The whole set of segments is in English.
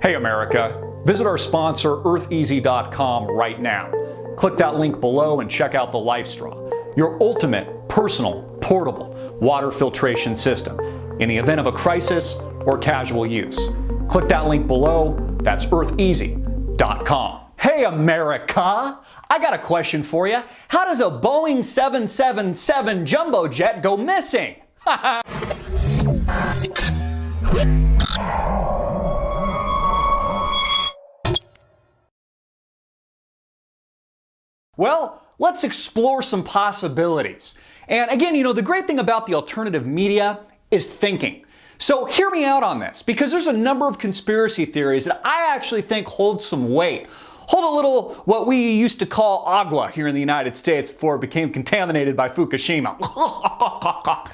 Hey America, visit our sponsor eartheasy.com right now. Click that link below and check out the LifeStraw, your ultimate personal, portable water filtration system in the event of a crisis or casual use. Click that link below, that's eartheasy.com. Hey America, I got a question for you. How does a Boeing 777 jumbo jet go missing? Well, let's explore some possibilities. And again, the great thing about the alternative media is thinking. So hear me out on this, because there's a number of conspiracy theories that I actually think hold some weight. Hold a little what we used to call agua here in the United States before it became contaminated by Fukushima.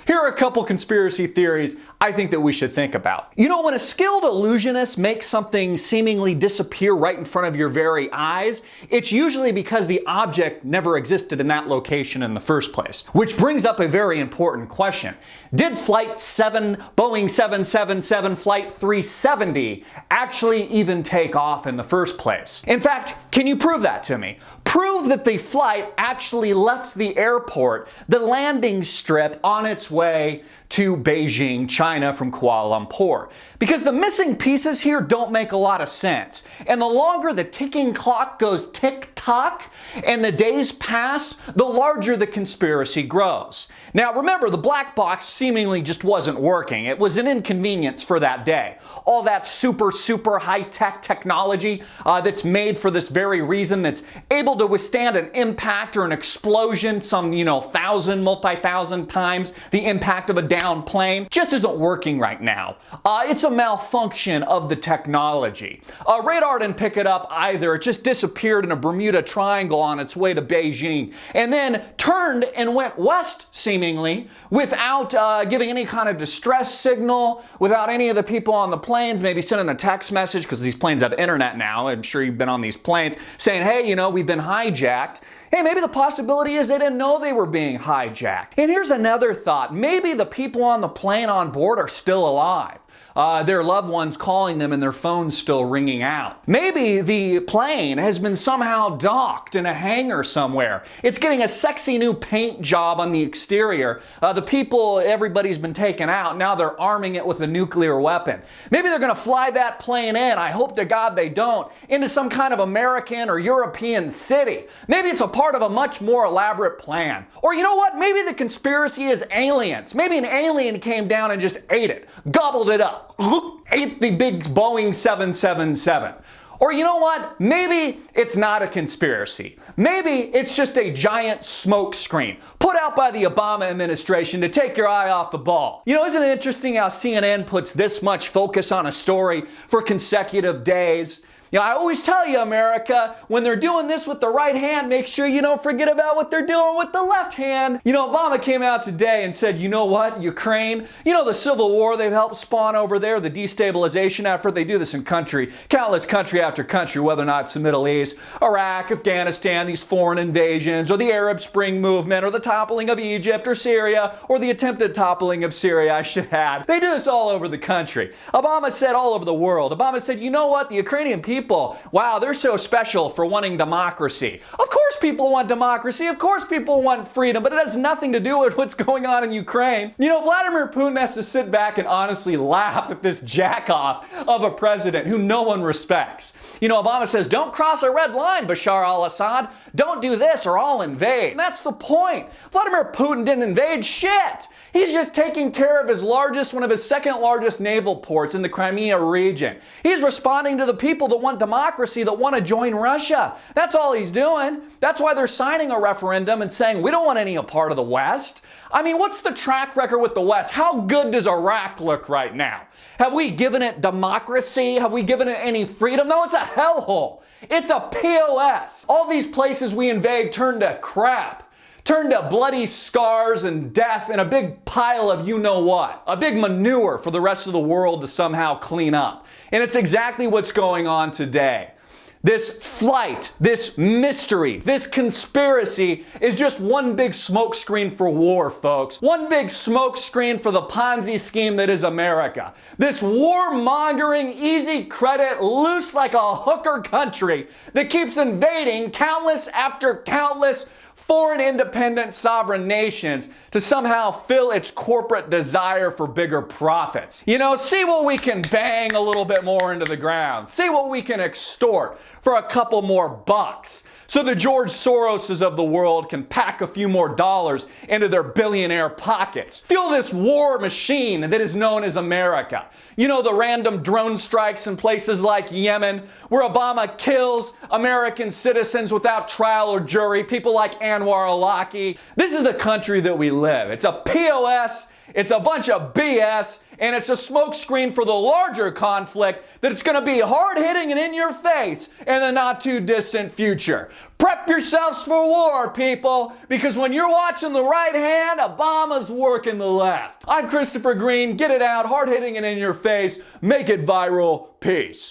Here are a couple conspiracy theories I think that we should think about. When a skilled illusionist makes something seemingly disappear right in front of your very eyes, it's usually because the object never existed in that location in the first place. Which brings up a very important question. Did Boeing 777 Flight 370 actually even take off in the first place? In fact, can you prove that to me? Prove that the flight actually left the airport, the landing strip, on its way to Beijing, China from Kuala Lumpur. Because the missing pieces here don't make a lot of sense. And the longer the ticking clock goes tick-tock and the days pass, the larger the conspiracy grows. Now remember, the black box seemingly just wasn't working. It was an inconvenience for that day. All that super high-tech technology that's made for this very reason, that's able to withstand an impact or an explosion some, multi-thousand times the impact of a down plane, just isn't working right now. It's a malfunction of the technology. Radar didn't pick it up either. It just disappeared in a Bermuda Triangle on its way to Beijing, and then turned and went west, seemingly, without giving any kind of distress signal, without any of the people on the planes maybe sending a text message, because these planes have internet now. I'm sure you've been on these planes, saying, hey, we've been hijacked. Hey, maybe the possibility is they didn't know they were being hijacked. And here's another thought. Maybe the people on the plane on board are still alive. Their loved ones calling them and their phones still ringing out. Maybe the plane has been somehow docked in a hangar somewhere. It's getting a sexy new paint job on the exterior. Everybody's been taken out. Now they're arming it with a nuclear weapon. Maybe they're going to fly that plane in, I hope to God they don't, into some kind of American or European city. Maybe it's a part of a much more elaborate plan. Or you know what? Maybe the conspiracy is aliens. Maybe an alien came down and just ate it, gobbled it up. Ate the big Boeing 777. Or you know what? Maybe it's not a conspiracy. Maybe it's just a giant smokescreen put out by the Obama administration to take your eye off the ball. Isn't it interesting how CNN puts this much focus on a story for consecutive days? I always tell you, America, when they're doing this with the right hand, make sure you don't forget about what they're doing with the left hand. Obama came out today and said, you know what, Ukraine, the civil war they've helped spawn over there, the destabilization effort, they do this in countless country after country, whether or not it's the Middle East, Iraq, Afghanistan, these foreign invasions, or the Arab Spring movement, or the toppling of Egypt or Syria, or the attempted toppling of Syria, I should add. They do this all over the country. Obama said all over the world. Obama said, you know what, the Ukrainian people, wow, they're so special for wanting democracy. Of course people want democracy. Of course people want freedom, but it has nothing to do with what's going on in Ukraine. Vladimir Putin has to sit back and honestly laugh at this jack-off of a president who no one respects. Obama says, don't cross a red line, Bashar al-Assad. Don't do this or I'll invade. And that's the point. Vladimir Putin didn't invade shit. He's just taking care of one of his second largest naval ports in the Crimea region. He's responding to the people that want democracy, that want to join Russia. That's all he's doing. That's why they're signing a referendum and saying, we don't want any part of the West. What's the track record with the West? How good does Iraq look right now? Have we given it democracy? Have we given it any freedom? No, it's a hellhole. It's a POS. All these places we invade turn to crap. Turn to bloody scars and death and a big pile of you-know-what. A big manure for the rest of the world to somehow clean up. And it's exactly what's going on today. This flight, this mystery, this conspiracy is just one big smokescreen for war, folks. One big smokescreen for the Ponzi scheme that is America. This warmongering, easy credit, loose like a hooker country that keeps invading countless after countless foreign independent sovereign nations to somehow fill its corporate desire for bigger profits. You know, see what we can bang a little bit more into the ground. See what we can extort for a couple more bucks, so the George Soroses of the world can pack a few more dollars into their billionaire pockets. Fuel this war machine that is known as America. You know, the random drone strikes in places like Yemen, where Obama kills American citizens without trial or jury, people like Anwar al-Awlaki. This is the country that we live. It's a POS, it's a bunch of BS, and it's a smokescreen for the larger conflict that it's going to be hard-hitting and in your face in the not-too-distant future. Prep yourselves for war, people, because when you're watching the right hand, Obama's working the left. I'm Christopher Green. Get it out, hard-hitting and in your face. Make it viral. Peace.